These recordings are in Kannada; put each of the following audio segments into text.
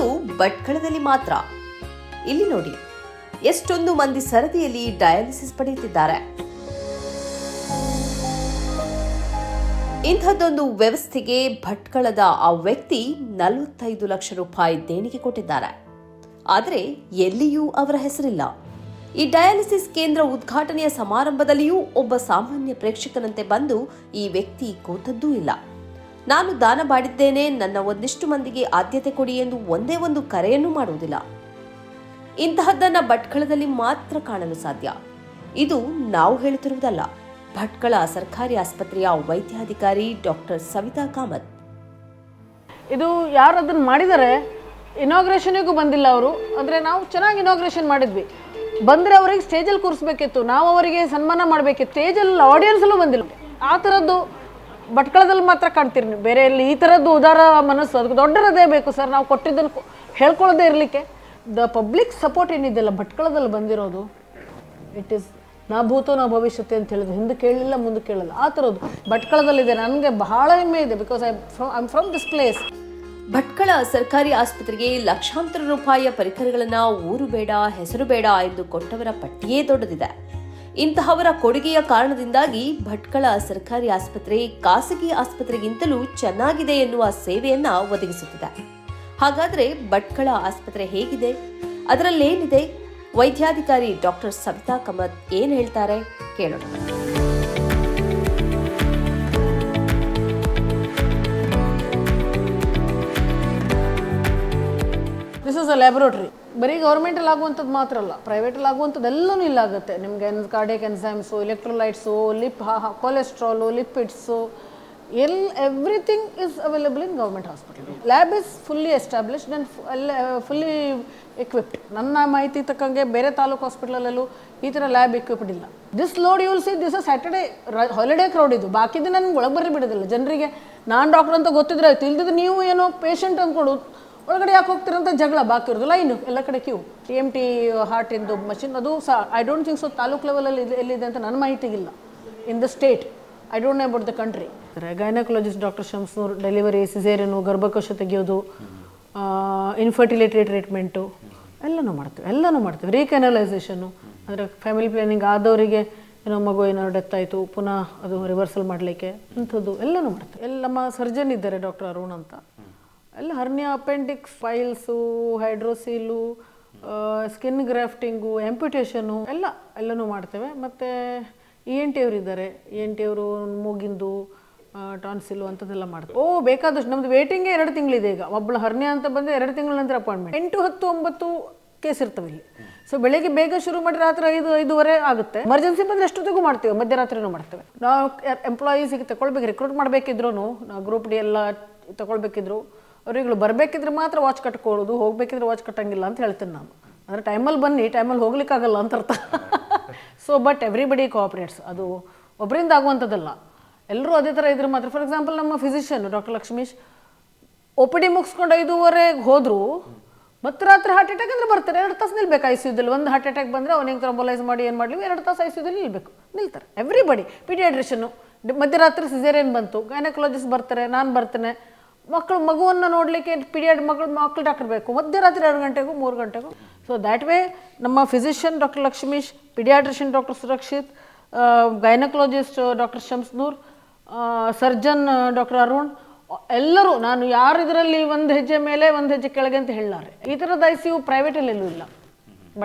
ಇದು ಭಟ್ಕಳದಲ್ಲಿ ಮಾತ್ರ. ಇಲ್ಲಿ ನೋಡಿ ಎಷ್ಟೊಂದು ಮಂದಿ ಸರದಿಯಲ್ಲಿ ಡಯಾಲಿಸಿಸ್ ಪಡೆಯುತ್ತಿದ್ದಾರೆ. ಇಂಥದ್ದೊಂದು ವ್ಯವಸ್ಥೆಗೆ ಭಟ್ಕಳದ ಆ ವ್ಯಕ್ತಿ 45 ಲಕ್ಷ ರೂಪಾಯಿ ದೇಣಿಗೆ ಕೊಟ್ಟಿದ್ದಾರೆ. ಆದರೆ ಎಲ್ಲಿಯೂ ಅವರ ಹೆಸರಿಲ್ಲ. ಈ ಡಯಾಲಿಸಿಸ್ ಕೇಂದ್ರ ಉದ್ಘಾಟನೆಯ ಸಮಾರಂಭದಲ್ಲಿಯೂ ಒಬ್ಬ ಸಾಮಾನ್ಯ ಪ್ರೇಕ್ಷಕನಂತೆ ಬಂದು ಈ ವ್ಯಕ್ತಿ ಕೂತದ್ದೂ ಇಲ್ಲ. ನಾನು ದಾನ ಮಾಡಿದ್ದೇನೆ, ನನ್ನ ಒಂದಿಷ್ಟು ಮಂದಿಗೆ ಆದ್ಯತೆ ಕೊಡಿ ಎಂದು ಒಂದೇ ಒಂದು ಕರೆಯನ್ನು ಮಾಡುವುದಿಲ್ಲ. ಇಂತಹದ್ದನ್ನ ಭಟ್ಕಳದಲ್ಲಿ ಮಾತ್ರ ಕಾಣಲು ಸಾಧ್ಯ. ಇದು ನಾವು ಹೇಳುತ್ತಿರುವುದಲ್ಲ. ಭಟ್ಕಳ ಸರ್ಕಾರಿ ಆಸ್ಪತ್ರೆಯ ವೈದ್ಯಾಧಿಕಾರಿ ಡಾಕ್ಟರ್ ಸವಿತಾ ಕಾಮತ್. ಇದು ಯಾರು ಅದನ್ನು ಮಾಡಿದ್ದಾರೆ, ಇನಾಗ್ರೇಷನ್ಗೂ ಬಂದಿಲ್ಲ ಅವರು. ಅಂದರೆ ನಾವು ಚೆನ್ನಾಗಿ ಇನಾಗ್ರೇಷನ್ ಮಾಡಿದ್ವಿ. ಬಂದರೆ ಅವರಿಗೆ ಸ್ಟೇಜಲ್ಲಿ ಕೂರಿಸ್ಬೇಕಿತ್ತು, ನಾವು ಅವರಿಗೆ ಸನ್ಮಾನ ಮಾಡಬೇಕಿತ್ತು. ಸ್ಟೇಜಲ್ಲಿ ಆಡಿಯನ್ಸಲ್ಲೂ ಬಂದಿಲ್ಲ. ಆ ಥರದ್ದು ಭಟ್ಕಳದಲ್ಲಿ ಮಾತ್ರ ಕಾಣ್ತೀರಿ ನೀವು. ಬೇರೆ ಎಲ್ಲಿ ಈ ಥರದ್ದು ಉದಾರ ಮನಸ್ಸು, ಅದಕ್ಕೆ ದೊಡ್ಡ ಹೃದಯ ಬೇಕು ಸರ್. ನಾವು ಕೊಟ್ಟಿದ್ದನ್ನು ಹೇಳ್ಕೊಳ್ಳೋದೇ ಇರಲಿಕ್ಕೆ ದ ಪಬ್ಲಿಕ್ ಸಪೋರ್ಟ್ ಏನಿದೆಯಲ್ಲ ಭಟ್ಕಳದಲ್ಲಿ ಬಂದಿರೋದು, ಇಟ್ ಈಸ್ ನಾ ಭೂತೋ ನಾ ಭವಿಷ್ಯತೆ ಅಂತ ಹೇಳಿದ್ರು. ಹಿಂದೆ ಕೇಳಲಿಲ್ಲ, ಮುಂದೆ ಕೇಳಲ್ಲ. ಆ ಥರದ್ದು ಭಟ್ಕಳದಲ್ಲಿದೆ. ನನಗೆ ಬಹಳ ಹೆಮ್ಮೆ ಇದೆ. Because I am from this place. Bhatkal ಸರ್ಕಾರಿ ಆಸ್ಪತ್ರೆಗೆ ಲಕ್ಷಾಂತರ ರೂಪಾಯಿಯ ಪರಿಕರಗಳನ್ನ ಊರು ಬೇಡ ಹೆಸರು ಬೇಡ ಎಂದು ಕೊಟ್ಟವರ ಪಟ್ಟಿಯೇ ದೊಡ್ಡದಿದೆ. ಇಂತಹವರ ಕೊಡುಗೆಯ ಕಾರಣದಿಂದಾಗಿ ಭಟ್ಕಳ ಸರ್ಕಾರಿ ಆಸ್ಪತ್ರೆ ಖಾಸಗಿ ಆಸ್ಪತ್ರೆಗಿಂತಲೂ ಚೆನ್ನಾಗಿದೆ ಎನ್ನುವ ಸೇವೆಯನ್ನ ಒದಗಿಸುತ್ತಿದೆ. ಹಾಗಾದ್ರೆ ಭಟ್ಕಳ ಆಸ್ಪತ್ರೆ ಹೇಗಿದೆ, ಅದರಲ್ಲೇನಿದೆ? ವೈದ್ಯಾಧಿಕಾರಿ ಡಾಕ್ಟರ್ ಸವಿತಾ ಕಾಮತ್ ಏನ್ ಹೇಳ್ತಾರೆ ಕೇಳೋಣ. This is a laboratory. ಬರೀ ಗೌರ್ಮೆಂಟಲ್ಲಿ ಆಗುವಂಥದ್ದು ಮಾತ್ರ ಅಲ್ಲ, ಪ್ರೈವೇಟಲ್ಲಿ ಆಗುವಂಥದ್ದು ಎಲ್ಲನೂ ಇಲ್ಲಾಗುತ್ತೆ. ನಿಮಗೆ cardiac enzymes, electrolytes, cholesterol, lipids, everything is available in government hospital. Lab is fully established and fully equipped. ನನ್ನ ಮಾಹಿತಿ ತಕ್ಕಂಗೆ ಬೇರೆ ತಾಲೂಕು ಹಾಸ್ಪಿಟಲಲ್ಲೂ ಈ ಥರ ಲ್ಯಾಬ್ ಎಕ್ವಿಪ್ಡ್ ಇಲ್ಲ. This load you will see this Saturday holiday crowd. ಇದು ಬಾಕಿ ದಿನ ನನಗೆ ಒಳಗೆ ಬರೀ ಬಿಡೋದಿಲ್ಲ. ಜನರಿಗೆ ನಾನು ಡಾಕ್ಟರ್ ಅಂತ ಗೊತ್ತಿದ್ರೆ ಆಯಿತು, ಇಲ್ದಿದ್ದು ನೀವು ಏನೋ ಪೇಷಂಟ್ ಅಂದ್ಕೊಡು ಒಳಗಡೆ ಯಾಕೆ ಹೋಗ್ತಿರಂತ ಜಗಳ ಬಾಕಿ ಇರೋದು. ಲೈನು ಎಲ್ಲ ಕಡೆ ಕ್ಯೂ. TMT ಹಾರ್ಟಿಂದು ಮಷಿನ್ ಅದು ಸಹ I don't think so taluk ಲೆವೆಲಲ್ಲಿ ಎಲ್ಲಿದೆ ಅಂತ ನನ್ನ ಮಾಹಿತಿಗಿಲ್ಲ. In the state I don't know about the country. Gynaecologist doctor Shamsnoor delivery, caesarean, ಗರ್ಭಕೋಶ ತೆಗೆಯೋದು, ಇನ್ಫರ್ಟಿಲಿಟಿ ಟ್ರೀಟ್ಮೆಂಟು ಎಲ್ಲನೂ ಮಾಡ್ತೀವಿ. ರೀಕ್ಯಾನಲೈಸೇಷನ್ನು ಅಂದರೆ ಫ್ಯಾಮಿಲಿ ಪ್ಲಾನಿಂಗ್ ಆದವರಿಗೆ ಏನೋ ಮಗು ಏನಾದ್ರು ಡೆತ್ ಆಯಿತು, ಪುನಃ ಅದು ರಿವರ್ಸಲ್ ಮಾಡಲಿಕ್ಕೆ ಅಂಥದ್ದು ಎಲ್ಲನೂ ಮಾಡ್ತೀವಿ. ನಮ್ಮ ಸರ್ಜನ್ ಇದ್ದಾರೆ ಡಾಕ್ಟರ್ ಅರುಣ್ ಅಂತ. ಎಲ್ಲ hernia, appendix, piles, hydrocele, skin grafting, amputation ಎಲ್ಲನೂ ಮಾಡ್ತೇವೆ. ಮತ್ತು ENT ಅವರು ಇದ್ದಾರೆ. ENT ಅವರು ಮೂಗಿಂದು, ಟಾನ್ಸಿಲು ಅಂಥದ್ದೆಲ್ಲ ಮಾಡ್ತಾರೆ. ಬೇಕಾದಷ್ಟು. ನಮ್ಮದು ವೇಟಿಂಗೇ 2 ತಿಂಗಳಿದೆ ಈಗ. ಒಬ್ಬಳು ಹರ್ನಿಯಾ ಅಂತ ಬಂದರೆ 2 ತಿಂಗಳ ನಂತರ ಅಪಾಯಿಂಟ್ಮೆಂಟ್. 8, 10, 9 ಕೇಸ್ ಇರ್ತವೆ ಇಲ್ಲಿ. ಸೊ ಬೆಳಗ್ಗೆ ಬೇಗ ಶುರು ಮಾಡಿ ರಾತ್ರಿ 5-5:30 ಆಗುತ್ತೆ. ಎಮರ್ಜೆನ್ಸಿ ಬಂದರೆ ಎಷ್ಟೊತ್ತಿಗೂ ಮಾಡ್ತೀವಿ, ಮಧ್ಯರಾತ್ರಿನೂ ಮಾಡ್ತೇವೆ. ನಾವು ಎಂಪ್ಲಾಯೀಸಿಗೆ ತಗೊಳ್ಬೇಕು, ರಿಕ್ರೂಟ್ ಮಾಡಬೇಕಿದ್ರು, ನಾವು ಗ್ರೂಪ್ ಡಿ ಎಲ್ಲ ತಗೊಳ್ಬೇಕಿದ್ರು, ಅವ್ರಿಗಳು ಬರಬೇಕಿದ್ರೆ ಮಾತ್ರ ವಾಚ್ ಕಟ್ಕೊಳ್ಳೋದು, ಹೋಗಬೇಕಿದ್ರೆ ವಾಚ್ ಕಟ್ಟಂಗಿಲ್ಲ ಅಂತ ಹೇಳ್ತೀನಿ ನಾನು. ಅಂದರೆ ಟೈಮಲ್ಲಿ ಬನ್ನಿ, ಟೈಮಲ್ಲಿ ಹೋಗ್ಲಿಕ್ಕಾಗಲ್ಲ ಅಂತ ಅರ್ಥ. So but everybody cooperates. ಅದು ಒಬ್ಬರಿಂದ ಆಗುವಂಥದ್ದಲ್ಲ, ಎಲ್ಲರೂ ಅದೇ ಥರ ಇದ್ರೆ ಮಾತ್ರ. ಫಾರ್ ಎಕ್ಸಾಂಪಲ್ ನಮ್ಮ ಫಿಸಿಷಿಯನ್ ಡಾಕ್ಟರ್ ಲಕ್ಷ್ಮೀಶ್ OPD ಮುಗಿಸ್ಕೊಂಡು 5:30 ಹೋದ್ರು, ಮತ್ತೆ ರಾತ್ರಿ ಹಾರ್ಟ್ ಅಟ್ಯಾಕ್ ಅಂದರೆ ಬರ್ತಾರೆ. 2 ತಾಸು ನಿಲ್ಬೇಕು ICUದಲ್ಲಿ. ಒಂದು ಹಾರ್ಟ್ ಅಟ್ಯಾಕ್ ಬಂದರೆ ಅವನಿಗೆ ಥ್ರಂಬೋಲೈಸ್ ಮಾಡಿ ಏನು ಮಾಡಲಿ, 2 ತಾಸು ICUದಲ್ಲಿ ನಿಲ್ತಾರೆ. ಎವ್ರಿಬಡಿ. ಪೀಡಿಯಾಟ್ರಿಷನ್ನು ಮಧ್ಯರಾತ್ರಿ ಸಿಸೇರಿಯನ್ ಬಂತು, ಗೈನಕಾಲಜಿಸ್ಟ್ ಬರ್ತಾರೆ, ನಾನು ಬರ್ತೇನೆ. ಮಗುವನ್ನು ನೋಡಲಿಕ್ಕೆ ಮಕ್ಕಳು ಡಾಕ್ಟರ್ ಬೇಕು, ಮಧ್ಯರಾತ್ರಿ 2 ಗಂಟೆಗೂ 3 ಗಂಟೆಗೂ. ಸೊ ದ್ಯಾಟ್ ವೇ ನಮ್ಮ physician doctor Lakshmish, pediatrician doctor Surakshit, gynaecologist doctor Shamsnoor, surgeon doctor Arun, ಎಲ್ಲರೂ. ನಾನು ಯಾರು ಇದರಲ್ಲಿ ಒಂದು ಹೆಜ್ಜೆ ಮೇಲೆ ಒಂದು ಹೆಜ್ಜೆ ಕೆಳಗೆ ಅಂತ ಹೇಳಲಾರೆ. ಈ ಥರದ ICU ಪ್ರೈವೇಟಲ್ಲಿ ಎಲ್ಲೂ ಇಲ್ಲ.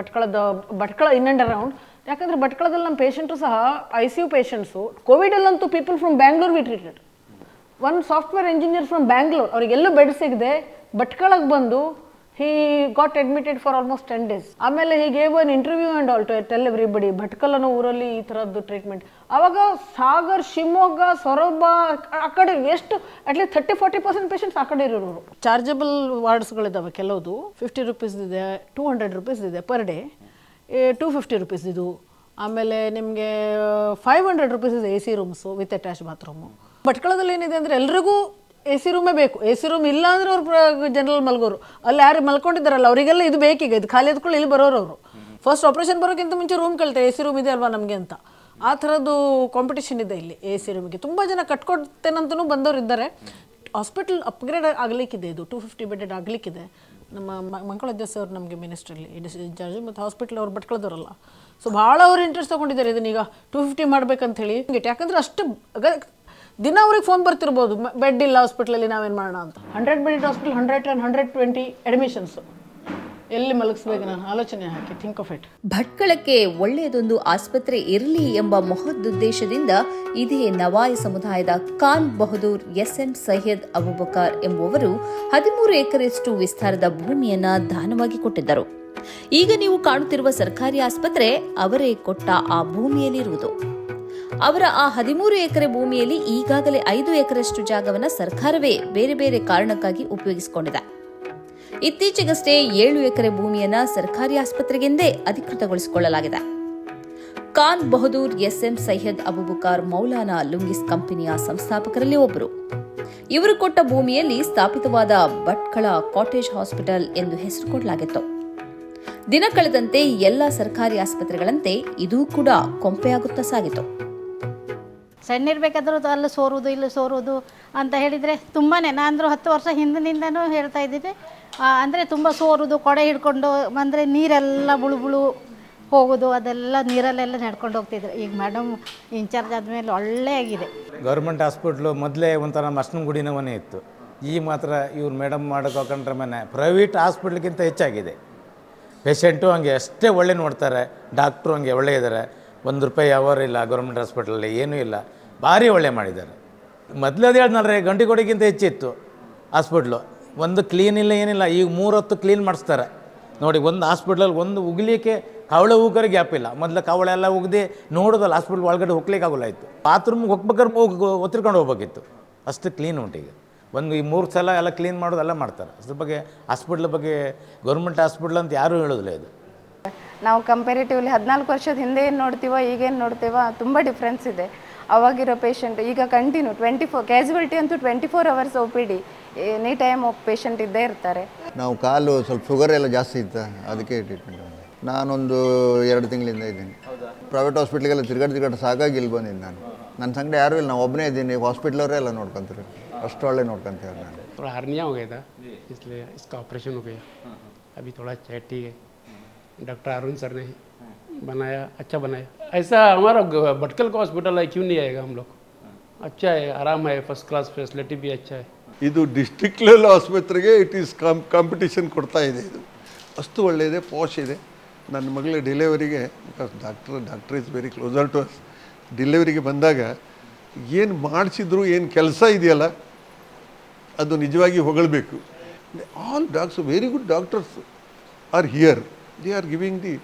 Bhatkal in and around. ಯಾಕಂದರೆ ಭಟ್ಕಳದಲ್ಲಿ ನಮ್ಮ ಪೇಷಂಟು ಸಹ ICU ಪೇಷಂಟ್ಸು. ಕೋವಿಡಲ್ಲಂತೂ people from Bangalore we treated. One software engineer from Bangalore, ಅವರಿಗೆಲ್ಲೂ ಬೆಡ್ ಸಿಗದೆ ಭಟ್ಕಳಕ್ಕೆ ಬಂದು he got admitted for almost 10 days. ಆಮೇಲೆ he gave an interview and all to tell everybody ಭಟ್ಕಳನ ಊರಲ್ಲಿ ಈ ಥರದ್ದು ಟ್ರೀಟ್ಮೆಂಟ್. ಆವಾಗ ಸಾಗರ್, ಶಿವಮೊಗ್ಗ, ಸೊರಬ ಆ ಕಡೆ ಎಷ್ಟು ಅಟ್ಲೀಸ್ಟ್ 30-40% ಪೇಷಂಟ್ಸ್ ಆ ಕಡೆ ಇರೋರು. ಚಾರ್ಜಬಲ್ ವಾರ್ಡ್ಸ್ಗಳಿದ್ದಾವೆ. ಕೆಲವುದು 50 ರೂಪೀಸ್ ಇದೆ, 200 ರೂಪೀಸ್ ಇದೆ ಪರ್ ಡೇ, 250 ರೂಪೀಸ್ ಇದು. ಆಮೇಲೆ ನಿಮಗೆ 500 ರೂಪೀಸ್ ಇದೆ AC rooms with attach bathroom. ಭಟ್ಕಳದಲ್ಲಿ ಏನಿದೆ ಅಂದರೆ ಎಲ್ರಿಗೂ AC ರೂಮೇ ಬೇಕು. AC ರೂಮ್ ಇಲ್ಲ ಅಂದರೆ ಅವ್ರು ಜನರಲ್ ಮಲ್ಗೋರು. ಅಲ್ಲಿ ಯಾರು ಮಲ್ಕೊಂಡಿದ್ದಾರಲ್ಲ ಅವರಿಗೆಲ್ಲ ಇದು ಬೇಕೀಗ. ಇದು ಖಾಲಿ ಎದ್ಕೊಳ್ಳಿ ಇಲ್ಲಿ ಬರೋರು ಅವರು. ಫಸ್ಟ್ ಆಪ್ರೇಷನ್ ಬರೋಕ್ಕಿಂತ ಮುಂಚೆ ರೂಮ್ ಕೇಳ್ತಾರೆ, AC ರೂಮ್ ಇದೆ ಅಲ್ವಾ ನಮಗೆ ಅಂತ. ಆ ಥರದ್ದು ಕಾಂಪಿಟೇಷನ್ ಇದೆ ಇಲ್ಲಿ AC ರೂಮಿಗೆ. ತುಂಬ ಜನ ಕಟ್ಕೊಡ್ತೇನಂತನೂ ಬಂದವರು ಇದ್ದಾರೆ. ಹಾಸ್ಪಿಟಲ್ ಅಪ್ಗ್ರೇಡ್ ಆಗಲಿಕ್ಕಿದೆ, ಇದು 250 ಬೆಡ್ ಆಗಲಿಕ್ಕಿದೆ. ನಮ್ಮ ಮಂಕಳಜ್ಜ ಸರ್ ನಮಗೆ ಮಿನಿಸ್ಟ್ರಲ್ಲಿ ಇನ್ಚಾರ್ಜ್, ಮತ್ತು ಹಾಸ್ಪಿಟ್ಲ್ ಅವ್ರು ಭಟ್ಕಳದವರಲ್ಲ. ಸೊ ಭಾಳ ಅವ್ರು ಇಂಟ್ರೆಸ್ಟ್ ತೊಗೊಂಡಿದ್ದಾರೆ ಇದನ್ನೀಗ 250 ಮಾಡ್ಬೇಕಂತ ಹೇಳಿ. ಯಾಕಂದರೆ ಅಷ್ಟು ದಿನ ಅವ್ರಿಗೆ ಫೋನ್ ಬರ್ತಿರ್ಬೋದು, ಬೆಡ್ ಇಲ್ಲ ಹಾಸ್ಪಿಟ್ಲಲ್ಲಿ, ನಾವೇನು ಮಾಡೋಣ ಅಂತ. 100 ಬೆಡ್ ಹಾಸ್ಪಿಟಲ್ 110 120 ಅಡ್ಮಿಷನ್ಸು, ಎಲ್ಲಿ ಮಲಗಿಸ್ಬೇಕು ನಾನು ಆಲೋಚನೆ ಹಾಕಿ, ಥಿಂಕ್ ಆಫ್ ಇಟ್. ಭಟ್ಕಳಕ್ಕೆ ಒಳ್ಳೆಯದೊಂದು ಆಸ್ಪತ್ರೆ ಇರಲಿ ಎಂಬ ಮಹದುದ್ದೇಶದಿಂದ ಇದೇ ನವಾಯಿ ಸಮುದಾಯದ ಖಾನ್ ಬಹದ್ದೂರ್ ಎಸ್ಎಂ ಸೈಯದ್ ಅಬುಬಕರ್ ಎಂಬುವರು 13 ಎಕರೆಯಷ್ಟು ವಿಸ್ತಾರದ ಭೂಮಿಯನ್ನ ದಾನವಾಗಿ ಕೊಟ್ಟಿದ್ದರು. ಈಗ ನೀವು ಕಾಣುತ್ತಿರುವ ಸರ್ಕಾರಿ ಆಸ್ಪತ್ರೆ ಅವರೇ ಕೊಟ್ಟ ಆ ಭೂಮಿಯಲ್ಲಿರುವುದು. ಅವರ ಆ 13 ಎಕರೆ ಭೂಮಿಯಲ್ಲಿ ಈಗಾಗಲೇ 5 ಎಕರೆಯಷ್ಟು ಜಾಗವನ್ನು ಸರ್ಕಾರವೇ ಬೇರೆ ಬೇರೆ ಕಾರಣಕ್ಕಾಗಿ ಉಪಯೋಗಿಸಿಕೊಂಡಿದೆ. ಇತ್ತೀಚೆಗಷ್ಟೇ 7 ಎಕರೆ ಭೂಮಿಯನ್ನ ಸರ್ಕಾರಿ ಆಸ್ಪತ್ರೆಗೆಂದೇ ಅಧಿಕೃತಗೊಳಿಸಿಕೊಳ್ಳಲಾಗಿದೆ. Khan Bahadur S M Syed Abu Bakr Maulana Lungi ಕಂಪನಿಯ ಸಂಸ್ಥಾಪಕರಲ್ಲಿ ಒಬ್ಬರು. ಇವರು ಕೊಟ್ಟ ಭೂಮಿಯಲ್ಲಿ ಸ್ಥಾಪಿತವಾದ ಭಟ್ಕಳ ಕಾಟೇಜ್ ಹಾಸ್ಪಿಟಲ್ ಎಂದು ಹೆಸರು ಕೊಡಲಾಗಿತ್ತು. ದಿನ ಕಳೆದಂತೆ ಎಲ್ಲ ಸರ್ಕಾರಿ ಆಸ್ಪತ್ರೆಗಳಂತೆ ಇದೂ ಕೂಡ ಕೊಂಪೆಯಾಗುತ್ತಾ ಸಾಗಿತು. ಸಣ್ಣ ಇರಬೇಕಾದ್ರೂ ಅಲ್ಲಿ ಸೋರುವುದು ಇಲ್ಲಿ ಸೋರುವುದು ಅಂತ ಹೇಳಿದರೆ ತುಂಬಾ, ನಾನಂದರೂ 10 ವರ್ಷ ಹಿಂದಿನಿಂದನೂ ಹೇಳ್ತಾ ಇದ್ದೀನಿ. ಅಂದರೆ ತುಂಬ ಸೋರುವುದು, ಕೊಡೆ ಹಿಡ್ಕೊಂಡು ಅಂದರೆ ನೀರೆಲ್ಲ ಬುಳು ಹೋಗೋದು, ಅದೆಲ್ಲ ನೀರಲ್ಲೆಲ್ಲ ನಡ್ಕೊಂಡು ಹೋಗ್ತಿದ್ರು. ಈಗ ಮೇಡಮ್ ಇನ್ಚಾರ್ಜ್ ಆದಮೇಲೆ ಒಳ್ಳೆ ಆಗಿದೆ. ಗೌರ್ಮೆಂಟ್ ಹಾಸ್ಪಿಟ್ಲು ಮೊದಲೇ ಒಂಥರ ಮಸ್ನ ಗುಡಿನ ಮನೆ ಇತ್ತು. ಈಗ ಮಾತ್ರ ಇವ್ರು ಮೇಡಮ್ ಮಾಡೋಕೊಂಡ್ರೆ ಮನೆ ಪ್ರೈವೇಟ್ ಹಾಸ್ಪಿಟ್ಲ್ಗಿಂತ ಹೆಚ್ಚಾಗಿದೆ. ಪೇಷಂಟು ಹಂಗೆ ಅಷ್ಟೇ ಒಳ್ಳೆ ನೋಡ್ತಾರೆ, ಡಾಕ್ಟ್ರು ಹಂಗೆ ಒಳ್ಳೆ ಇದ್ದಾರೆ. ₹1 ಅವರ್ ಇಲ್ಲ ಗೌರ್ಮೆಂಟ್ ಹಾಸ್ಪಿಟಲಲ್ಲಿ, ಏನೂ ಇಲ್ಲ, ಭಾರಿ ಒಳ್ಳೆ ಮಾಡಿದ್ದಾರೆ. ಮೊದಲೇ ಹೇಳ್ನಲ್ರಿ, ಗಂಟಿಗೋಡಿಗಿಂತ ಹೆಚ್ಚಿತ್ತು ಹಾಸ್ಪಿಟ್ಲು. ಒಂದು ಕ್ಲೀನ್ ಇಲ್ಲ ಏನಿಲ್ಲ, ಈಗ 3 ಹೊತ್ತು ಕ್ಲೀನ್ ಮಾಡಿಸ್ತಾರೆ ನೋಡಿ. ಒಂದು ಹಾಸ್ಪಿಟ್ಲಲ್ಲಿ ಒಂದು ಉಗ್ಲಿಕ್ಕೆ ಕವಳೆ ಹೋಗೋರಿಗೆ ಗ್ಯಾಪ್ ಇಲ್ಲ. ಮೊದಲು ಕವಳೆ ಎಲ್ಲ ಉಗ್ದು ನೋಡೋದಲ್ಲ, ಹಾಸ್ಪಿಟ್ಲ್ ಒಳಗಡೆ ಹೋಗ್ಲಿಕ್ಕೆ ಆಗೋಲ್ಲ ಇತ್ತು. ಬಾತ್ರೂಮ್ಗೆ ಹೋಗ್ಬೇಕಾದ್ರೆ ಒತ್ತಿರ್ಕೊಂಡು ಹೋಗ್ಬೇಕಿತ್ತು, ಅಷ್ಟು ಕ್ಲೀನ್ ಉಂಟು ಈಗ. ಈ 3 ಸಲ ಎಲ್ಲ ಕ್ಲೀನ್ ಮಾಡೋದೆಲ್ಲ ಮಾಡ್ತಾರೆ. ಅದ್ರ ಬಗ್ಗೆ ಹಾಸ್ಪಿಟ್ಲ್ ಬಗ್ಗೆ ಗೌರ್ಮೆಂಟ್ ಹಾಸ್ಪಿಟ್ಲ್ ಅಂತ ಯಾರೂ ಹೇಳೋದಿಲ್ಲ. ಇದು ನಾವು ಕಂಪೇರಿಟಿವ್ಲಿ 14 ವರ್ಷದ ಹಿಂದೆ ಏನು ನೋಡ್ತೀವೋ ಈಗೇನು ನೋಡ್ತೀವೋ ತುಂಬ ಡಿಫ್ರೆನ್ಸ್ ಇದೆ. ಅವಾಗಿರೋ ಪೇಷಂಟ್ ಈಗ ಕಂಟಿನ್ಯೂ 24 ಕ್ಯಾಸುವಲ್ಟಿ ಅಂತೂ 24 hours OPD, any time patient ಇದ್ದೇ ಇರ್ತಾರೆ. ನಾವು ಕಾಲು ಸ್ವಲ್ಪ ಶುಗರ್ ಎಲ್ಲ ಜಾಸ್ತಿ ಇತ್ತು, ಅದಕ್ಕೆ ಟ್ರೀಟ್ಮೆಂಟ್. ನಾನೊಂದು 2 ತಿಂಗಳಿಂದ ಇದ್ದೀನಿ. ಪ್ರೈವೇಟ್ ಹಾಸ್ಪಿಟ್ಲಿಗೆಲ್ಲ ತಿರ್ಗಾಡಿ ಸಾಕಾಗಿ ಇಲ್ಲಿ ಬಂದಿದ್ದು ನಾನು. ನನ್ನ ಸಂಗಡ ಯಾರೂ ಇಲ್ಲ, ನಾವು ಒಬ್ಬನೇ ಇದ್ದೀನಿ. ಹಾಸ್ಪಿಟ್ಲವರೇ ಎಲ್ಲ ನೋಡ್ಕೊಂತಾರೆ, ಅಷ್ಟು ಒಳ್ಳೆ ನೋಡ್ಕೊಂತೀವಿ ನಾನು. थोड़ा हर्निया हो गया था, इसलिए इसका ऑपरेशन हो गया. अभी थोड़ा ठीक है. डॉक्टर अरुण सर ने बनाया, अच्छा बनाया. ऐसा हमारा भटकल का हॉस्पिटल है, क्यों नहीं आएगा हम लोग? अच्छा है, आराम है, फर्स्ट क्लास फैसिलिटी भी अच्छा है. ಇದು ಡಿಸ್ಟ್ರಿಕ್ಟ್ ಲೆವೆಲ್ ಆಸ್ಪತ್ರೆಗೆ ಇಟ್ ಈಸ್ ಕಾಂಪಿಟೇಷನ್ ಕೊಡ್ತಾ ಇದೆ. ಇದು ಅಷ್ಟು ಒಳ್ಳೆಯದೆ, ಪಾಶ್ ಇದೆ. ನನ್ನ ಮಗಳ ಡೆಲಿವರಿಗೆ, because doctor is very closer to us, ಡೆಲಿವರಿಗೆ ಬಂದಾಗ ಏನು ಮಾಡಿಸಿದ್ರು, ಏನು ಕೆಲಸ ಇದೆಯಲ್ಲ ಅದು ನಿಜವಾಗಿ ಹೊಗಳಬೇಕು. All doctors, very good doctors are here. They are giving the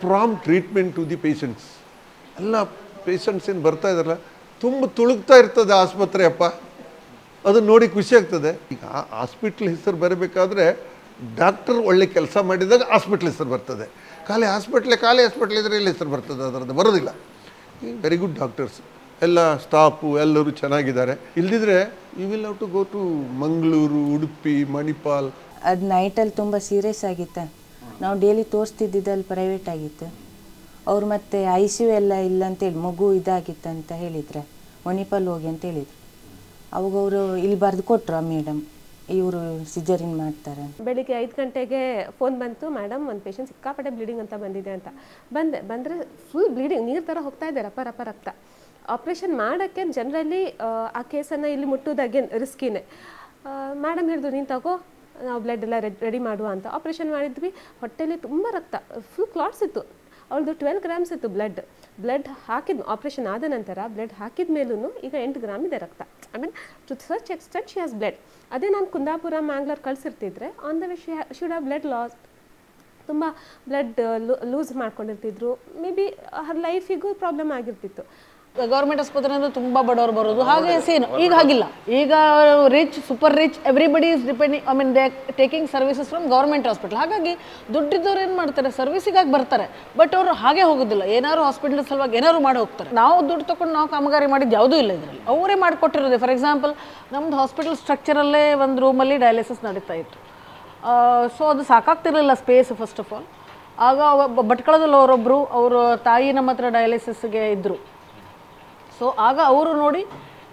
prompt treatment to the patients. ಎಲ್ಲ ಪೇಷಂಟ್ಸ್ ಏನು ಬರ್ತಾ ಇದ್ದಾರಲ್ಲ, ತುಂಬ ತುಳುಕ್ತಾ ಇರ್ತದೆ ಆಸ್ಪತ್ರೆ ಅಪ್ಪ, ಅದನ್ನು ನೋಡಿ ಖುಷಿ ಆಗ್ತದೆ. ಈಗ ಹಾಸ್ಪಿಟ್ಲ್ ಹೆಸರು ಬರಬೇಕಾದ್ರೆ ಡಾಕ್ಟರ್ ಒಳ್ಳೆ ಕೆಲಸ ಮಾಡಿದಾಗ ಹಾಸ್ಪಿಟ್ಲ್ ಹೆಸರು ಬರ್ತದೆ. ಖಾಲಿ ಹಾಸ್ಪಿಟ್ಲ್ ಇದ್ದರೆ ಎಲ್ಲಿ ಹೆಸರು ಬರ್ತದೆ? ಅದರದ್ದು ಬರೋದಿಲ್ಲ. ವೆರಿ ಗುಡ್ ಡಾಕ್ಟರ್ಸ್, ಎಲ್ಲ ಸ್ಟಾಫು ಎಲ್ಲರೂ ಚೆನ್ನಾಗಿದ್ದಾರೆ. ಇಲ್ದಿದ್ರೆ you will have to go to Mangaluru, Udupi, Manipal. ಅದು ನೈಟಲ್ಲಿ ತುಂಬ ಸೀರಿಯಸ್ ಆಗಿತ್ತು. ನಾವು ಡೈಲಿ ತೋರಿಸ್ತಿದ್ದಲ್ಲಿ ಪ್ರೈವೇಟ್ ಆಗಿತ್ತು. ಅವ್ರು ಮತ್ತೆ ICU ಎಲ್ಲ ಇಲ್ಲ ಅಂತೇಳಿ, ಮಗು ಇದಾಗಿತ್ತು ಅಂತ ಹೇಳಿದರೆ ಮಣಿಪಾಲ್ ಹೋಗಿ ಅಂತ ಹೇಳಿದರು. ಅವಾಗ ಅವರು ಇಲ್ಲಿ ಬರೆದು ಕೊಟ್ಟರು, ಮೇಡಮ್ ಇವರು ಸಿಜರಿನ್ ಮಾಡ್ತಾರೆ. ಬೆಳಿಗ್ಗೆ 5 ಗಂಟೆಗೆ ಫೋನ್ ಬಂತು, ಮೇಡಮ್ ಒಂದು ಪೇಷಂಟ್ ಸಿಕ್ಕಾಪಟ್ಟೆ ಬ್ಲೀಡಿಂಗ್ ಅಂತ ಬಂದಿದೆ ಅಂತ. ಬಂದರೆ ಫುಲ್ ಬ್ಲೀಡಿಂಗ್, ನೀರು ಥರ ಹೋಗ್ತಾ ಇದೆ, ರಪ್ಪ ರಕ್ತ. ಆಪ್ರೇಷನ್ ಮಾಡೋಕ್ಕೆ ಜನರಲಿ ಆ ಕೇಸನ್ನು ಇಲ್ಲಿ ಮುಟ್ಟೋದಾಗೆ ರಿಸ್ಕಿನೇ. ಮೇಡಮ್ ಹೇಳಿದ್ರು, ನೀನು ತಗೋ, ನಾವು ಬ್ಲಡ್ ಎಲ್ಲ ರೆಡಿ ಮಾಡುವ ಅಂತ. ಆಪ್ರೇಷನ್ ಮಾಡಿದ್ವಿ, ಹೊಟ್ಟೆಲಿ ತುಂಬ ರಕ್ತ, ಫುಲ್ ಕ್ಲಾಟ್ಸ್ ಇತ್ತು. ಅವಳದು 12 ಗ್ರಾಮ್ಸ್ ಇತ್ತು ಬ್ಲಡ್ ಹಾಕಿದ ಆಪ್ರೇಷನ್ ಆದ ನಂತರ ಬ್ಲಡ್ ಹಾಕಿದ ಮೇಲೂ ಈಗ 8 ಗ್ರಾಮ್ ಇದೆ ರಕ್ತ. I mean to search extent she has blood. ಅದೇ ನಾನು ಕುಂದಾಪುರ, ಮ್ಯಾಂಗ್ಳೂರ್ ಕಳಿಸಿರ್ತಿದ್ರೆ on the way should have blood loss, ತುಂಬ ಬ್ಲಡ್ ಲೂಸ್ ಮಾಡ್ಕೊಂಡಿರ್ತಿದ್ರು. ಮೇ ಬಿ ಹರ್ ಲೈಫಿಗೂ ಪ್ರಾಬ್ಲಮ್ ಆಗಿರ್ತಿತ್ತು. ಗೌರ್ಮೆಂಟ್ ಆಸ್ಪತ್ರೆ ಅಂದರೆ ತುಂಬ ಬಡವರು ಬರೋದು, ಹಾಗೆ ಸೇನ್. ಈಗ ಹಾಗಿಲ್ಲ. ಈಗ rich, super rich, everybody is depending, I mean they taking services from government hospital. ಹಾಗಾಗಿ ದುಡ್ಡಿದ್ದವ್ರು ಏನು ಮಾಡ್ತಾರೆ, ಸರ್ವಿಸಿಗಾಗಿ ಬರ್ತಾರೆ, ಬಟ್ ಅವರು ಹಾಗೆ ಹೋಗೋದಿಲ್ಲ. ಏನಾದ್ರು ಹಾಸ್ಪಿಟಲ್ ಸಲುವಾಗಿ ಏನಾದ್ರು ಮಾಡಿ ಹೋಗ್ತಾರೆ. ನಾವು ದುಡ್ಡು ತೊಗೊಂಡು ನಾವು ಕಾಮಗಾರಿ ಮಾಡಿದ್ದು ಯಾವುದೂ ಇಲ್ಲ ಇದರಲ್ಲಿ, ಅವರೇ ಮಾಡಿಕೊಟ್ಟಿರೋದೆ. ಫಾರ್ ಎಕ್ಸಾಂಪಲ್, ನಮ್ಮದು ಹಾಸ್ಪಿಟಲ್ ಸ್ಟ್ರಕ್ಚರಲ್ಲೇ ಒಂದು ರೂಮಲ್ಲಿ ಡಯಾಲಿಸಿಸ್ ನಡೀತಾ ಇತ್ತು. ಸೊ ಅದು ಸಾಕಾಗ್ತಿರಲಿಲ್ಲ ಸ್ಪೇಸ್, ಫಸ್ಟ್ ಆಫ್ ಆಲ್. ಆಗ ಭಟ್ಕಳದಲ್ಲಿ ಅವರ ತಾಯಿ ನಮ್ಮ ಹತ್ರ ಡಯಾಲಿಸಿಸ್ಗೆ ಇದ್ದರು. ಸೊ ಆಗ ಅವರು ನೋಡಿ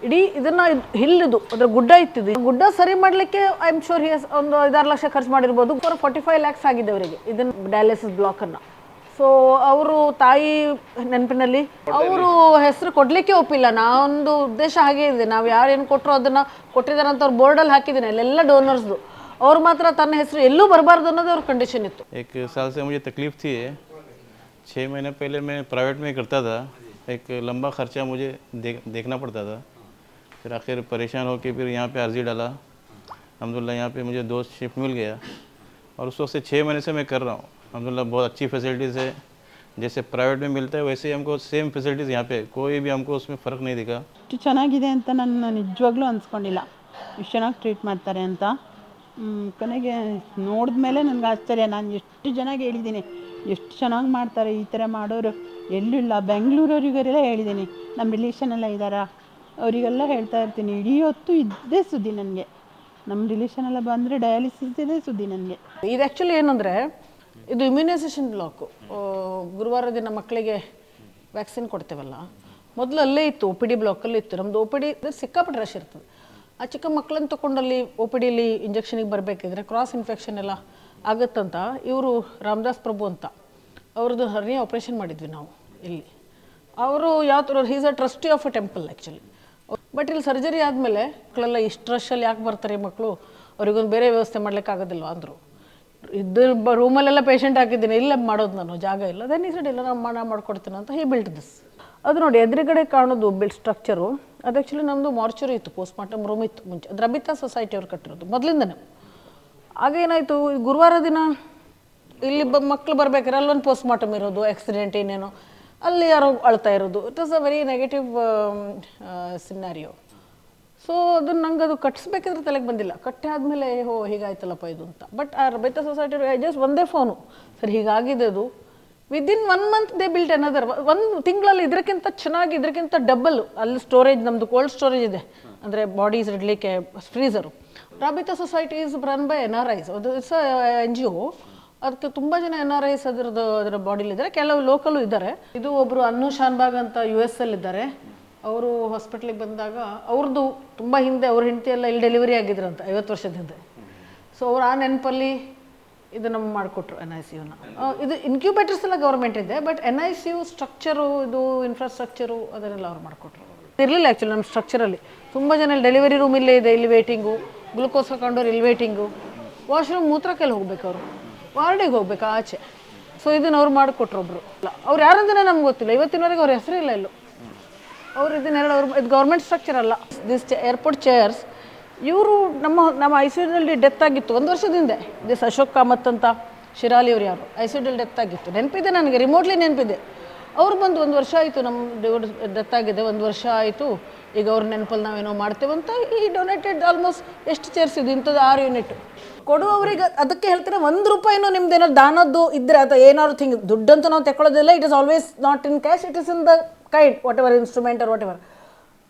ಇಡೀ ಇದನ್ನು ಹಿಲ್ಲಿದು ಅದರ ಗುಡ್ಡ ಇತ್ತಿದ್ದು ಗುಡ್ಡ ಸರಿ ಮಾಡಲಿಕ್ಕೆ ಐ ಆಮ್ ಶೋರ್ ಒಂದು 5-6 ಲಕ್ಷ ಖರ್ಚು ಮಾಡಿರ್ಬೋದು. 45 lakhs ಆಗಿದೆ ಅವರಿಗೆ ಇದನ್ನು ಡಯಾಲಿಸಿಸ್ ಬ್ಲಾಕನ್ನು. ಸೊ ಅವರು ತಾಯಿ ನೆನಪಿನಲ್ಲಿ ಅವರು ಹೆಸರು ಕೊಡಲಿಕ್ಕೆ ಒಪ್ಪಿಲ್ಲ. ನಾವೊಂದು ಉದ್ದೇಶ ಹಾಗೆ ಇದೆ, ನಾವು ಯಾರೇನು ಕೊಟ್ಟರು ಅದನ್ನು ಕೊಟ್ಟಿದ್ದಾರೆ ಅಂತ ಅವ್ರು ಬೋರ್ಡಲ್ಲಿ ಹಾಕಿದ್ದೀನಿ, ಅಲ್ಲೆಲ್ಲ ಡೋನರ್ಸ್ದು. ಅವ್ರು ಮಾತ್ರ ತನ್ನ ಹೆಸರು ಎಲ್ಲೂ ಬರಬಾರ್ದು ಅನ್ನೋದು ಅವ್ರ ಕಂಡೀಷನ್ ಇತ್ತು. 1 साल से मुझे तकलीफ़ थी। 6 महीने पहले मैं प्राइवेट में करता था, एक लंबा खर्चा मुझे देखना पड़ता था। फिर आखिर परेशान होकर फिर यहाँ पे अर्जी डाला। अल्हम्दुलिल्लाह यहाँ पे मुझे 2 शिफ्ट मिल गया और उस वक्त से 6 महीने से मैं कर रहा हूँ। अल्हम्दुलिल्लाह बहुत अच्छी फैसिलिटीज़ है, जैसे प्राइवेट में मिलता है वैसे ही हमको सेम फैसिलिटीज़ यहाँ पे, कोई भी हमको उसमें फ़र्क नहीं दिखा। ಇಷ್ಟು ಚೆನ್ನಾಗಿದೆ ಅಂತ ನಾನು ನಿಜವಾಗ್ಲೂ ಅನ್ಸ್ಕೊಂಡಿಲ್ಲ, ಇಷ್ಟು ಚೆನ್ನಾಗಿ ಟ್ರೀಟ್ ಮಾಡ್ತಾರೆ ಅಂತ. ಕೊನೆಗೆ ನೋಡಿದ ಮೇಲೆ ನನಗೆ ಆಶ್ಚರ್ಯ. ನಾನು ಎಷ್ಟು ಚೆನ್ನಾಗಿ ಹೇಳಿದ್ದೀನಿ, ಎಷ್ಟು ಚೆನ್ನಾಗಿ ಮಾಡ್ತಾರೆ, ಈ ಥರ ಮಾಡೋರು ಎಲ್ಲೂ ಇಲ್ಲ. ಬೆಂಗಳೂರವರಿಗೆಲ್ಲ ಹೇಳಿದ್ದೀನಿ, ನಮ್ಮ ರಿಲೇಷನೆಲ್ಲ ಇದ್ದಾರಾ, ಅವರಿಗೆಲ್ಲ ಹೇಳ್ತಾ ಇರ್ತೀನಿ. ಇಡೀ ಹೊತ್ತು ಇದ್ದೇ ಸುದ್ದಿ ನನಗೆ, ನಮ್ಮ ರಿಲೇಷನೆಲ್ಲ ಬಂದರೆ ಡಯಾಲಿಸಿಸ್ ಇದೆ ಸುದ್ದಿ ನನಗೆ. ಇದು ಆ್ಯಕ್ಚುಲಿ ಏನಂದರೆ ಇದು ಇಮ್ಯುನೈಸೇಷನ್ ಬ್ಲಾಕು. ಗುರುವಾರ ದಿನ ಮಕ್ಕಳಿಗೆ ವ್ಯಾಕ್ಸಿನ್ ಕೊಡ್ತೇವಲ್ಲ, ಮೊದಲು ಅಲ್ಲೇ ಇತ್ತು, OPD ಬ್ಲಾಕಲ್ಲಿ ಇತ್ತು. ನಮ್ಮದು OPD ಸಿಕ್ಕಾಪಟ್ಟೆ ರಶ್ ಇರ್ತದೆ. ಆ ಚಿಕ್ಕ ಮಕ್ಕಳನ್ನು ತೊಗೊಂಡಲ್ಲಿ OPDಲಿ ಇಂಜೆಕ್ಷನಿಗೆ ಬರಬೇಕಿದ್ರೆ ಕ್ರಾಸ್ ಇನ್ಫೆಕ್ಷನ್ ಎಲ್ಲ ಆಗುತ್ತಂತ ಇವರು ರಾಮದಾಸ್ ಪ್ರಭು ಅಂತ ಅವ್ರದ್ದು ಹರ್ನಿಯಾ ಆಪ್ರೇಷನ್ ಮಾಡಿದ್ವಿ ನಾವು ಇಲ್ಲಿ. ಅವರು ಯಾವ ಥರ he's a trustee of a temple actually. But ಇಲ್ಲಿ ಸರ್ಜರಿ ಆದಮೇಲೆ ಮಕ್ಕಳೆಲ್ಲ ಇಷ್ಟು ರಶಲ್ಲಿ ಯಾಕೆ ಬರ್ತಾರೆ ಮಕ್ಕಳು, ಅವ್ರಿಗೊಂದು ಬೇರೆ ವ್ಯವಸ್ಥೆ ಮಾಡ್ಲಿಕ್ಕಾಗೋದಿಲ್ವ ಅಂದರು. ಇದ್ರ ರೂಮಲ್ಲೆಲ್ಲ ಪೇಷಂಟ್ ಹಾಕಿದ್ದೀನಿ, ಇಲ್ಲ ಮಾಡೋದು ನಾನು ಜಾಗ ಇಲ್ಲ. ದೆನ್ ಈ ಸೈಡ್ ಇಲ್ಲ ನಾನು ಮಾಡ್ಕೊಡ್ತೀನಿ ಅಂತ ಹಿ ಬಿಲ್ಟ್ ದಿಸ್. ಅದು ನೋಡಿ ಎದುರುಗಡೆ ಕಾಣೋದು ಸ್ಟ್ರಕ್ಚರು, ಅದು ಆ್ಯಕ್ಚುಲಿ ನಮ್ಮದು ಮಾರ್ಚುರಿ ಇತ್ತು, ಪೋಸ್ಟ್ಮಾರ್ಟಮ್ ರೂಮ್ ಇತ್ತು ಮುಂಚೆ. ಅದು ರಬಿತಾ ಸೊಸೈಟಿ ಅವ್ರು ಕಟ್ಟಿರೋದು ಮೊದಲಿಂದನೇ. ಆಗೇನಾಯಿತು, ಗುರುವಾರ ದಿನ ಇಲ್ಲಿ ಮಕ್ಕಳು ಬರ್ಬೇಕಾದ್ರೆ ಅಲ್ಲೊಂದು ಪೋಸ್ಟ್ಮಾರ್ಟಮ್ ಇರೋದು, ಆಕ್ಸಿಡೆಂಟ್ ಏನೇನೋ, ಅಲ್ಲಿ ಯಾರೋ ಅಳ್ತಾ ಇರೋದು. It was a very negative scenario. So ಅದನ್ನು ನಂಗೆ ಅದು ಕಟ್ಟಿಸ್ಬೇಕಿದ್ರೆ ತಲೆಗೆ ಬಂದಿಲ್ಲ. ಕಟ್ಟೆ ಆದಮೇಲೆ ಹೀಗಾಯ್ತಲ್ಲಪ್ಪ ಇದು ಅಂತ. ಬಟ್ ಆ ರಬಿತಾ ಸೊಸೈಟಿ ಜಸ್ಟ್ ಒಂದೇ ಫೋನು, ಸರ್ ಹೀಗಾಗಿದೆ ಅದು. Within 1 month they built another. 1 ತಿಂಗಳಲ್ಲಿ ಇದಕ್ಕಿಂತ ಚೆನ್ನಾಗಿ, ಇದಕ್ಕಿಂತ ಡಬಲ್ ಅಲ್ಲಿ ಸ್ಟೋರೇಜ್, ನಮ್ಮದು ಕೋಲ್ಡ್ ಸ್ಟೋರೇಜ್ ಇದೆ, ಅಂದರೆ ಬಾಡೀಸ್ ಇಡಲಿಕ್ಕೆ freezer. Rabita society is run by NRIs. ಅದು ಇಟ್ಸ್ NGO. ಅದಕ್ಕೆ ತುಂಬ ಜನ NRIs ಅದರ ಬಾಡಿಲಿದ್ದಾರೆ, ಕೆಲವು ಲೋಕಲು ಇದ್ದಾರೆ. ಇದು ಒಬ್ಬರು ಅನ್ನು ಶಾನ್ಬಾಗ್ ಅಂತ US ಅಲ್ಲಿದ್ದಾರೆ. ಅವರು ಹಾಸ್ಪಿಟ್ಲಿಗೆ ಬಂದಾಗ ಅವ್ರದ್ದು ತುಂಬ ಹಿಂದೆ ಅವ್ರ ಹೆಂಡತಿ ಎಲ್ಲ ಇಲ್ಲಿ ಡೆಲಿವರಿ ಆಗಿದ್ರಂತ 50 ವರ್ಷದ ಹಿಂದೆ. ಸೊ ಅವ್ರು ಆ ನೆನಪಲ್ಲಿ ಇದು ನಮ್ಗೆ ಮಾಡಿಕೊಟ್ರು NICUನ. ಇದು ಇನ್ಕ್ಯುಬೇಟರ್ಸ್ ಎಲ್ಲ ಗೌರ್ಮೆಂಟ್ ಇದೆ, ಬಟ್ NICU ಸ್ಟ್ರಕ್ಚರು, ಇದು ಇನ್ಫ್ರಾಸ್ಟ್ರಕ್ಚರು ಅದನ್ನೆಲ್ಲ ಅವ್ರು ಮಾಡಿಕೊಟ್ರು. ಇರಲಿಲ್ಲ ಆ್ಯಕ್ಚುಲಿ ನಮ್ಮ ಸ್ಟ್ರಕ್ಚರಲ್ಲಿ. ತುಂಬ ಜನ ಇಲ್ಲಿ ಡೆಲಿವರಿ ರೂಮ್ ಇಲ್ಲೇ ಇದೆ, ಇಲ್ಲಿ ವೇಟಿಂಗು, ಗ್ಲುಕೋಸ್ ಹಾಕೊಂಡವ್ರು ಇಲ್ಲಿ ವೇಟಿಂಗು, ವಾಶ್ರೂಮ್ ಮೂತ್ರಕ್ಕೆಲ್ಲ ಹೋಗ್ಬೇಕು, ಅವರು ವಾರ್ಡಿಗೆ ಹೋಗ್ಬೇಕು ಆಚೆ. ಸೊ ಇದನ್ನು ಅವ್ರು ಮಾಡಿಕೊಟ್ರು ಒಬ್ಬರು. ಅವ್ರು ಯಾರಂತಲೇ ನಮ್ಗೆ ಗೊತ್ತಿಲ್ಲ, ಇವತ್ತಿನವರೆಗೆ ಅವ್ರ ಹೆಸರು ಇಲ್ಲ ಎಲ್ಲೂ. ಅವರು ಇದನ್ನೆರಡು ಇದು ಗೌರ್ಮೆಂಟ್ ಸ್ಟ್ರಕ್ಚರ್ ಅಲ್ಲ. ದಿಸ್ ಏರ್ಪೋರ್ಟ್ ಚೇರ್ಸ್ ಇವರು ನಮ್ಮ ICUದಲ್ಲಿ ಡೆತ್ ಆಗಿತ್ತು 1 ವರ್ಷದ ಹಿಂದೆ. ದಿಸ್ ಅಶೋಕ್ ಕಾಮತ್ ಅಂತ ಶಿರಾಲಿ ಅವ್ರು ಯಾರು ICUದಲ್ಲಿ ಡೆತ್ ಆಗಿತ್ತು, ನೆನಪಿದೆ ನನಗೆ, ರಿಮೋಟ್ಲಿ ನೆನಪಿದೆ. ಅವ್ರು ಬಂದು 1 ವರ್ಷ ಆಯಿತು, ನಮ್ಮ ಡೆತ್ ಆಗಿದೆ 1 ವರ್ಷ ಆಯಿತು, ಈಗ ಅವ್ರ ನೆನಪಲ್ಲಿ ನಾವೇನೋ ಮಾಡ್ತೇವಂತ ಈ ಡೊನೇಟೆಡ್ ಆಲ್ಮೋಸ್ಟ್ ಎಷ್ಟು ಚೇರ್ಸ್ ಇದು, ಇಂಥದ್ದು 6 ಯೂನಿಟ್ ಕೊಡುವವರಿಗೆ. ಅದಕ್ಕೆ ಹೇಳ್ತಾರೆ 1 ರೂಪಾಯಿನೂ ನಿಮ್ದೇನೋ ದಾನದ್ದು ಇದ್ದರೆ ಅಥವಾ ಏನಾದ್ರು ಥಿಂಗ್, ದುಡ್ಡಂತೂ ನಾವು ತಗೊಳ್ಳೋದಿಲ್ಲ. It is always not in cash, it is in the kind, whatever instrument or whatever.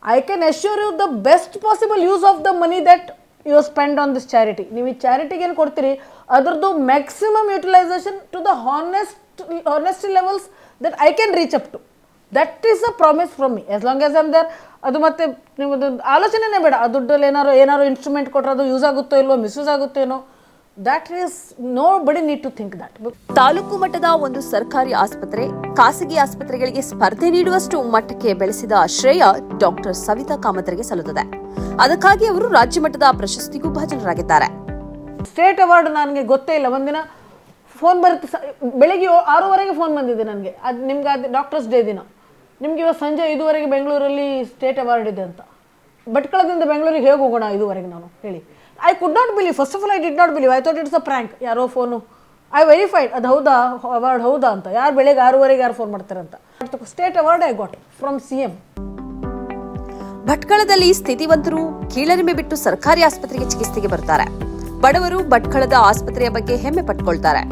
I can assure you the best possible use of the money that you spend on this charity. ನೀವು ಈ ಚಾರಿಟಿಗೆ ಏನು ಕೊಡ್ತೀರಿ ಅದರದ್ದು maximum utilisation to the honesty levels that I can reach up to. That is a promise from me, as long as I'm there. ಅದು ಮತ್ತೆ ನಿಮ್ಮದು ಆಲೋಚನೆನೇ ಬೇಡ, ಆ ದುಡ್ಡಲ್ಲಿ ಏನಾರು ಇನ್ಸ್ಟ್ರೂಮೆಂಟ್ ಕೊಟ್ಟರೆ ಅದು ಯೂಸ್ ಆಗುತ್ತೋ ಇಲ್ವೋ, ಮಿಸ್ಯೂಸ್ ಆಗುತ್ತೋ ಏನೋ. That is, nobody need to think that. Taluk ಮಟ್ಟದ ಒಂದು ಸರ್ಕಾರಿ ಆಸ್ಪತ್ರೆ ಖಾಸಗಿ ಆಸ್ಪತ್ರೆಗಳಿಗೆ ಸ್ಪರ್ಧೆ ನೀಡುವಷ್ಟು ಮಟ್ಟಕ್ಕೆ ಬೆಳೆಸಿದ ಶ್ರೇಯ ಡಾಕ್ಟರ್ ಸವಿತಾ ಕಾಮತ್ರಿಗೆ ಸಲ್ಲುತ್ತದೆ. ಅದಕ್ಕಾಗಿ ಅವರು ರಾಜ್ಯ ಮಟ್ಟದ ಪ್ರಶಸ್ತಿಗೂ ಭಾಜನರಾಗಿದ್ದಾರೆ. ಸ್ಟೇಟ್ ಅವಾರ್ಡ್ ನನಗೆ ಗೊತ್ತೇ ಇಲ್ಲ. ಒಂದಿನ ಫೋನ್ ಬರುತ್ತೆ, ಬೆಳಿಗ್ಗೆ 6:15 ಫೋನ್ ಬಂದಿದೆ ನನಗೆ, ಅದು ನಿಮ್ಗೆ ಅದು ಡಾಕ್ಟರ್ಸ್ ಡೇ ದಿನ, ನಿಮ್ಗೆ ಇವತ್ತು ಸಂಜೆ 5:15 ಬೆಂಗಳೂರಲ್ಲಿ ಸ್ಟೇಟ್ ಅವಾರ್ಡ್ ಇದೆ ಅಂತ. ಭಟ್ಕಳದಿಂದ ಬೆಂಗಳೂರಿಗೆ ಹೇಗೆ ಹೋಗೋಣ 5:15 ನಾನು ಹೇಳಿ. I could not believe. First of all, I did not believe. I thought it's a prank. ಯಾರೋ ಫೋನು. I verified. ಅದು ಹೌದಾ, ಅವಾರ್ಡ್ ಹೌದಾ ಅಂತ. ಯಾರು ಬೆಳಗ್ಗೆ 6:15 ಯಾರು ಫೋನ್ ಮಾಡ್ತಾರೆ ಅಂತ. State award I got from CM. ಭಟ್ಕಳದಲ್ಲಿ ಸ್ಥಿತಿವಂತರು ಕೀಳರಿಮೆ ಬಿಟ್ಟು ಸರ್ಕಾರಿ ಆಸ್ಪತ್ರೆಗೆ ಚಿಕಿತ್ಸೆಗೆ ಬರ್ತಾರೆ. ಬಡವರು ಭಟ್ಕಳದ ಆಸ್ಪತ್ರೆಯ ಬಗ್ಗೆ ಹೆಮ್ಮೆ ಪಟ್ಕೊಳ್ತಾರೆ.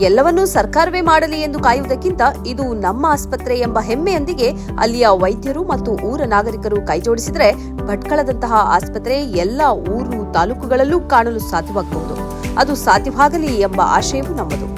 ಎಲ್ಲವನ್ನೂ ಸರ್ಕಾರವೇ ಮಾಡಲಿ ಎಂದು ಕಾಯುವುದಕ್ಕಿಂತ ಇದು ನಮ್ಮ ಆಸ್ಪತ್ರೆ ಎಂಬ ಹೆಮ್ಮೆಯೊಂದಿಗೆ ಅಲ್ಲಿಯ ವೈದ್ಯರು ಮತ್ತು ಊರ ನಾಗರಿಕರು ಕೈಜೋಡಿಸಿದರೆ ಭಟ್ಕಳದಂತಹ ಆಸ್ಪತ್ರೆ ಎಲ್ಲ ಊರು ತಾಲೂಕುಗಳಲ್ಲೂ ಕಾಣಲು ಸಾಧ್ಯವಾಗಬಹುದು. ಅದು ಸಾಧ್ಯವಾಗಲಿ ಎಂಬ ಆಶಯವು ನಮ್ಮದು.